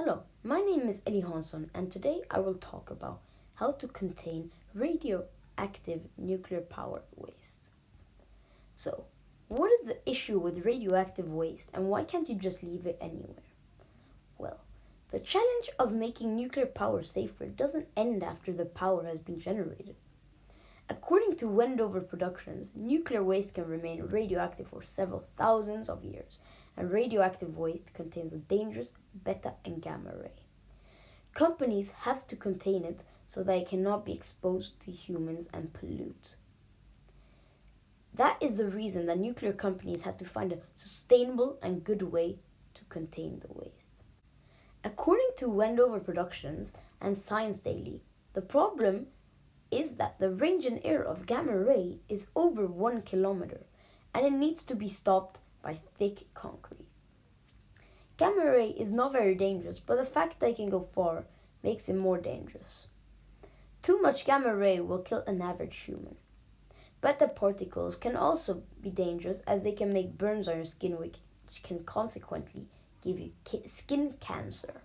Hello, my name is Eli Hansson, and today I will talk about how to contain radioactive nuclear power waste. So, what is the issue with radioactive waste and why can't you just leave it anywhere? Well, the challenge of making nuclear power safer doesn't end after the power has been generated. According to Wendover Productions, nuclear waste can remain radioactive for several thousands of years, and radioactive waste contains a dangerous beta and gamma ray. Companies have to contain it so that it cannot be exposed to humans and pollute. That is the reason that nuclear companies have to find a sustainable and good way to contain the waste. According to Wendover Productions and Science Daily, the problem is that the range in air of gamma ray is over 1 kilometer and it needs to be stopped by thick concrete. Gamma ray is not very dangerous, but the fact that it can go far makes it more dangerous. Too much gamma ray will kill an average human. Beta particles can also be dangerous as they can make burns on your skin, which can consequently give you skin cancer.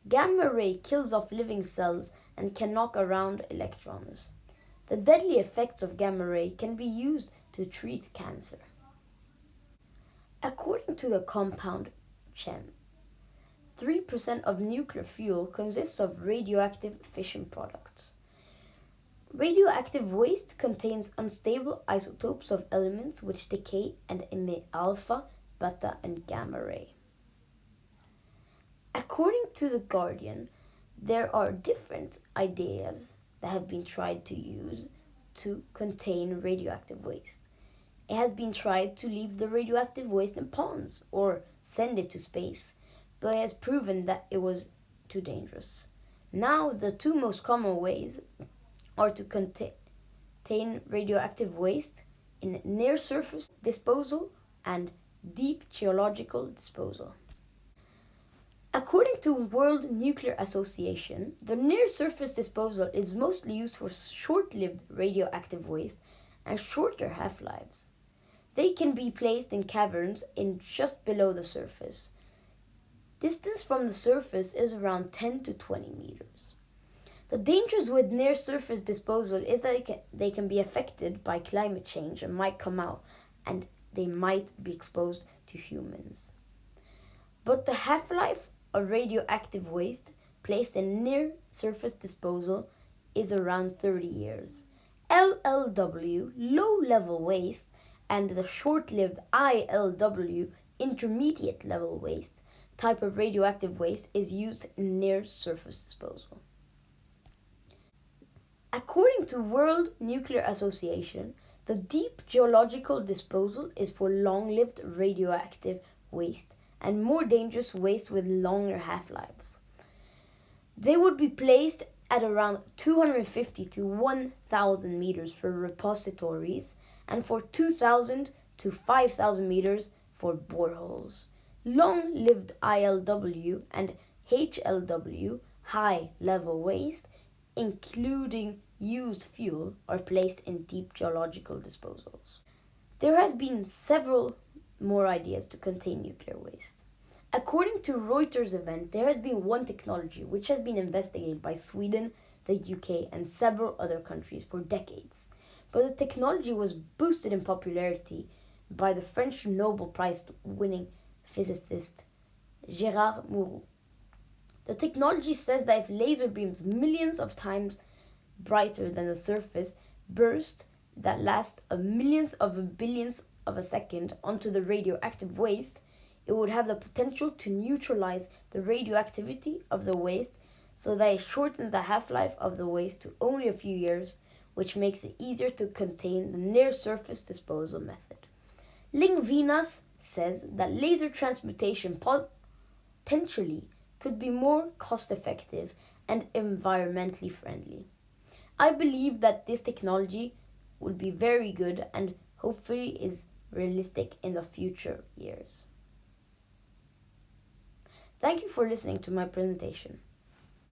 Gamma ray kills off living cells and can knock around electrons. The deadly effects of gamma ray can be used to treat cancer. According to the compound CHEM, 3% of nuclear fuel consists of radioactive fission products. Radioactive waste contains unstable isotopes of elements which decay and emit alpha, beta, and gamma ray. According to The Guardian, there are different ideas that have been tried to use to contain radioactive waste. It has been tried to leave the radioactive waste in ponds or send it to space, but it has proven that it was too dangerous. Now, the two most common ways are to contain radioactive waste in near-surface disposal and deep geological disposal. According to World Nuclear Association, the near-surface disposal is mostly used for short-lived radioactive waste and shorter half-lives. They can be placed in caverns in just below the surface. Distance from the surface is around 10 to 20 meters. The dangers with near-surface disposal is that they can be affected by climate change and might come out, and they might be exposed to humans. But the half-life of radioactive waste placed in near-surface disposal is around 30 years. LLW, low-level waste, and the short-lived ILW, intermediate-level waste, type of radioactive waste is used in near-surface disposal. According to World Nuclear Association, the deep geological disposal is for long-lived radioactive waste and more dangerous waste with longer half-lives. They would be placed at around 250 to 1,000 meters for repositories and for 2,000 to 5,000 meters for boreholes. Long-lived ILW and HLW, high-level waste, including used fuel, are placed in deep geological disposals. There has been several more ideas to contain nuclear waste. According to Reuters Events, there has been one technology which has been investigated by Sweden, the UK, and several other countries for decades. But the technology was boosted in popularity by the French Nobel Prize-winning physicist Gérard Mourou. The technology says that if laser beams millions of times brighter than the surface burst that last a millionth of a billionth of a second onto the radioactive waste, it would have the potential to neutralize the radioactivity of the waste so that it shortens the half-life of the waste to only a few years, which makes it easier to contain the near-surface disposal method. Lingvinas says that laser transmutation potentially could be more cost-effective and environmentally friendly. I believe that this technology would be very good and hopefully is realistic in the future years. Thank you for listening to my presentation.